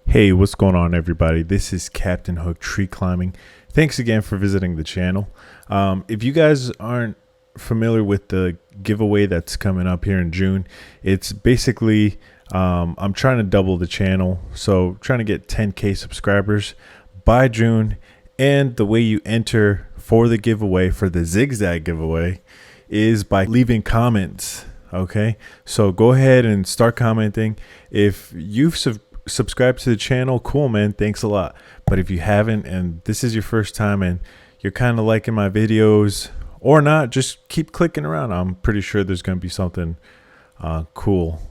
Hey, what's going on, everybody? This is Captain Hook Tree Climbing. Thanks again for visiting the channel. If you guys aren't familiar with the giveaway that's coming up here in June, it's basically I'm trying to double the channel, so trying to get 10K subscribers by June. And the way you enter for the giveaway, for the zigzag giveaway, is by leaving comments. Okay, so go ahead and start commenting. If you've subscribe to the channel, cool, man, thanks a lot. But if you haven't and this is your first time and you're kind of liking my videos or not, just keep clicking around. I'm pretty sure there's going to be something cool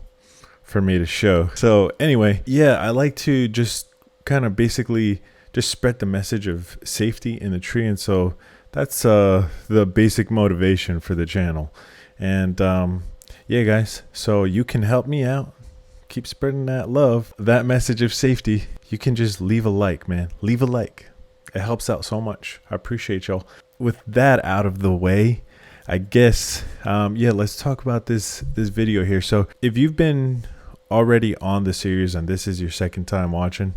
for me to show. So anyway, yeah, I like to just kind of basically just spread the message of safety in the tree, and so that's the basic motivation for the channel. And yeah, guys, so you can help me out, keep spreading that love, that message of safety. You can just leave a like, man. Leave a like. It helps out so much. I appreciate y'all. With that out of the way, I guess, yeah, let's talk about this video here. So if you've been already on the series and this is your second time watching,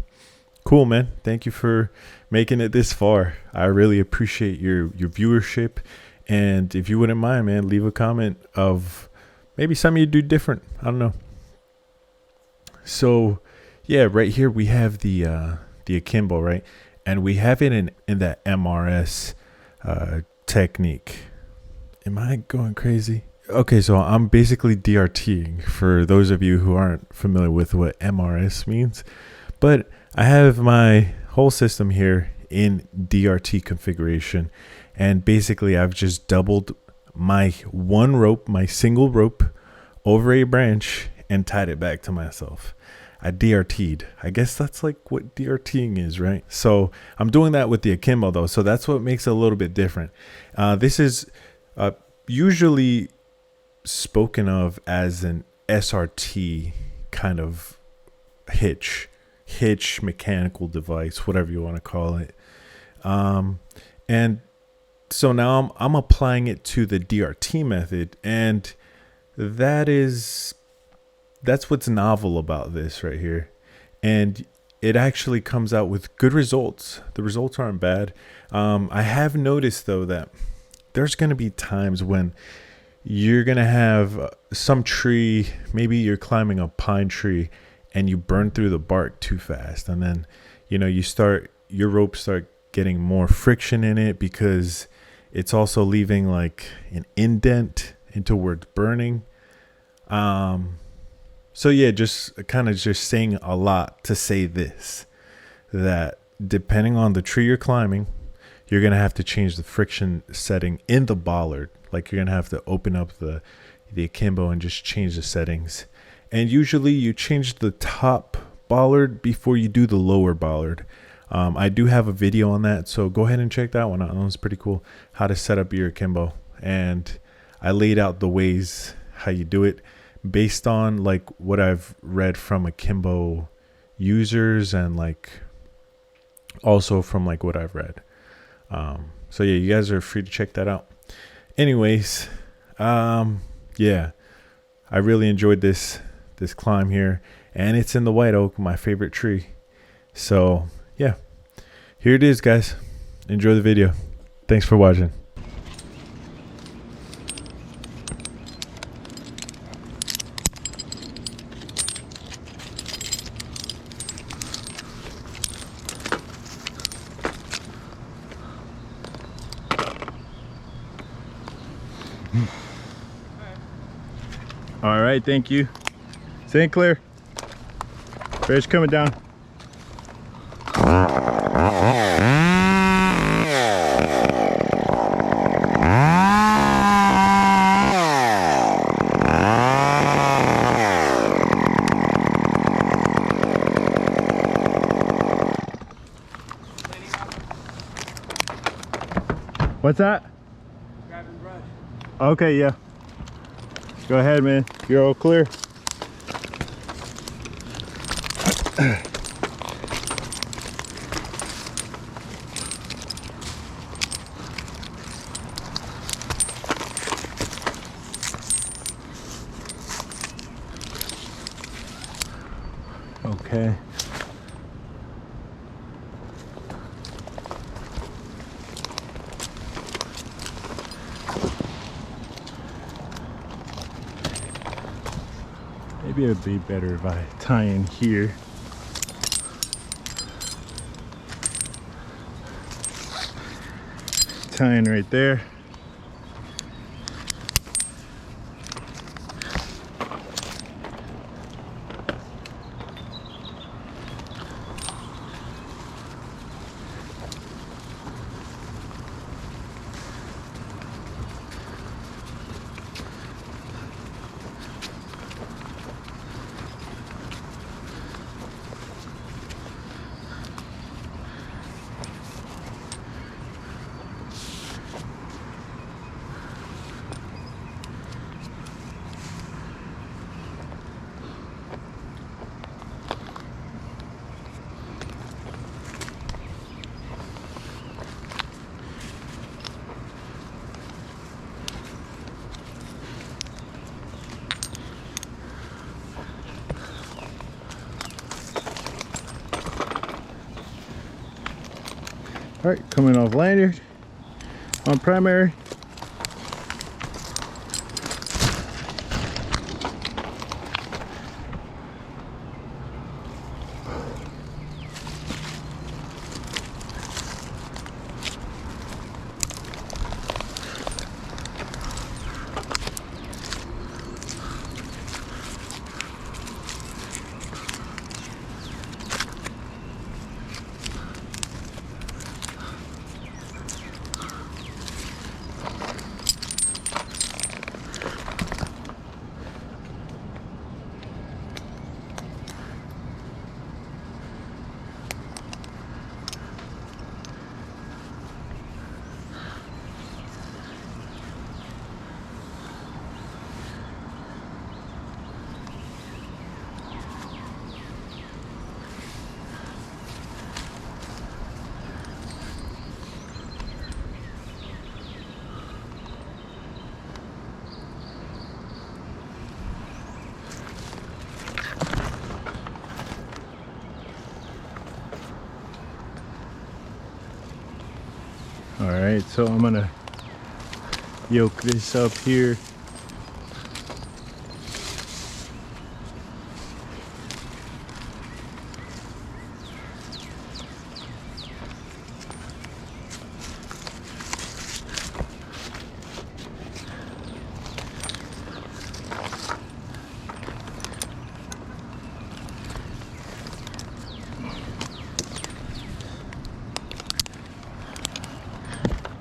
cool, man. Thank you for making it this far. I really appreciate your viewership. And if you wouldn't mind, man, leave a comment of maybe something you do different. I don't know. So yeah, right here we have the akimbo, right? And we have it in that MRS technique. Am I going crazy? Okay, so I'm basically DRTing for those of you who aren't familiar with what MRS means. But I have my whole system here in DRT configuration, and basically I've just doubled my one rope, my single rope, over a branch and tied it back to myself. I DRT'd. I guess that's like what DRTing is, right? So I'm doing that with the akimbo though, so that's what makes it a little bit different. This is usually spoken of as an SRT kind of hitch mechanical device, whatever you want to call it. And so now I'm applying it to the DRT method, and that's what's novel about this right here. And it actually comes out with good results. The results aren't bad. I have noticed though that there's going to be times when you're going to have some tree, maybe you're climbing a pine tree and you burn through the bark too fast, and then your ropes start getting more friction in it because it's also leaving like an indent into where it's burning. So yeah, just kind of just saying a lot to say this, that depending on the tree you're climbing, you're going to have to change the friction setting in the bollard. Like you're going to have to open up the akimbo and just change the settings. And usually you change the top bollard before you do the lower bollard. I do have a video on that, so go ahead and check that one out. That one's pretty cool, how to set up your akimbo. And I laid out the ways how you do it based on like what I've read from akimbo users, and like also from like what I've read. So yeah, you guys are free to check that out. Anyways, yeah, I really enjoyed this climb here, and it's in the white oak, my favorite tree. So yeah, here it is, guys. Enjoy the video. Thanks for watching. All right, thank you. St. Clair. Bear's coming down. What's that? Grabbing brush. Okay, yeah. Go ahead, man. You're all clear. Okay. Maybe it would be better if I tie in here. Tie in right there. All right, coming off lanyard on primary. All right, so I'm gonna yoke this up here.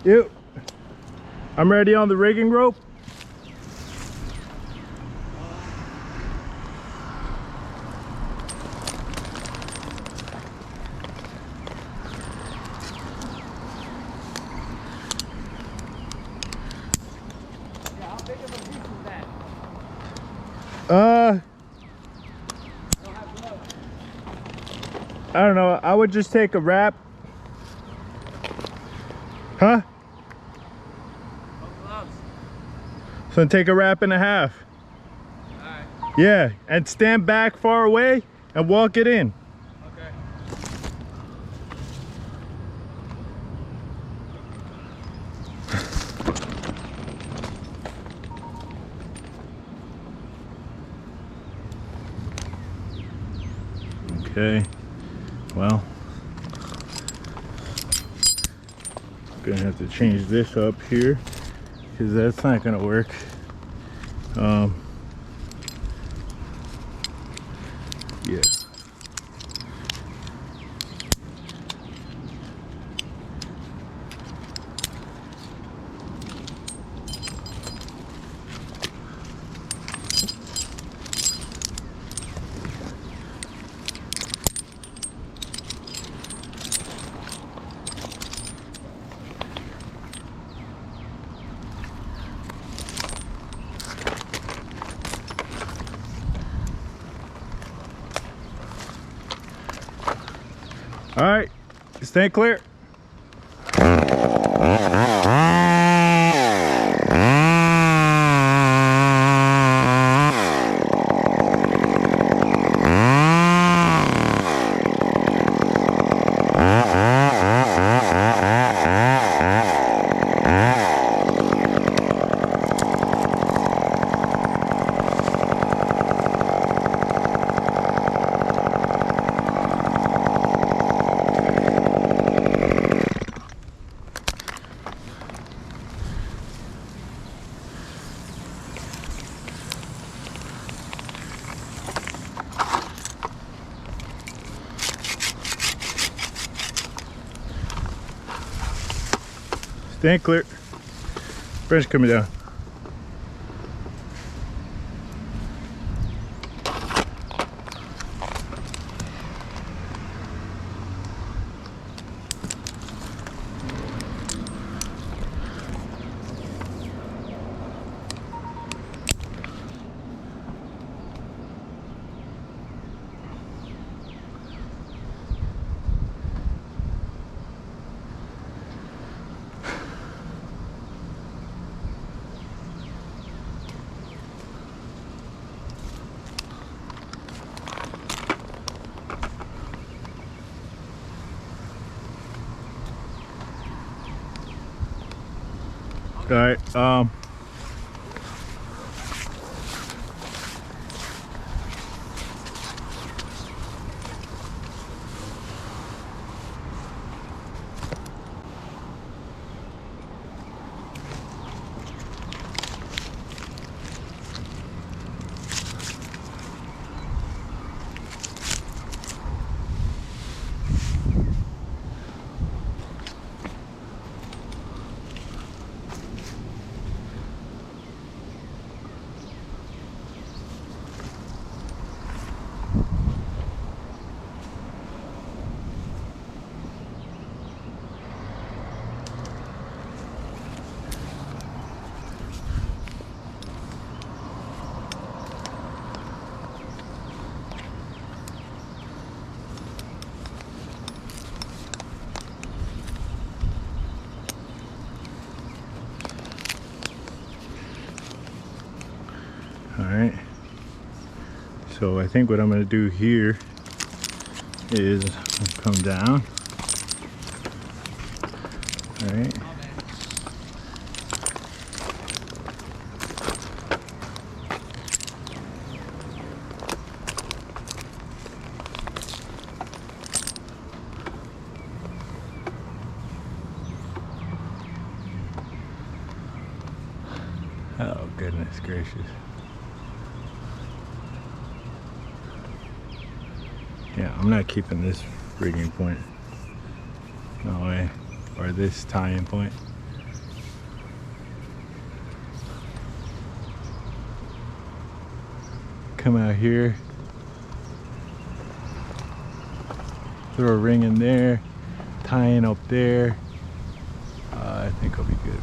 Yep, I'm ready on the rigging rope. Yeah, how big of a piece is that? Don't have gloves. I don't know, I would just take a wrap. Huh? No gloves. So take a wrap and a half. Alright. Yeah, and stand back far away and walk it in. Okay. Okay, well, gonna have to change this up here because that's not gonna work. Yeah. All right, stay clear. Stand clear. Branch coming down. All right, Alright, so I think what I'm going to do here is come down. Alright. Oh, goodness gracious. Yeah, I'm not keeping this rigging point. No way. Or this tie-in point. Come out here. Throw a ring in there. Tie in up there. I think I'll be good.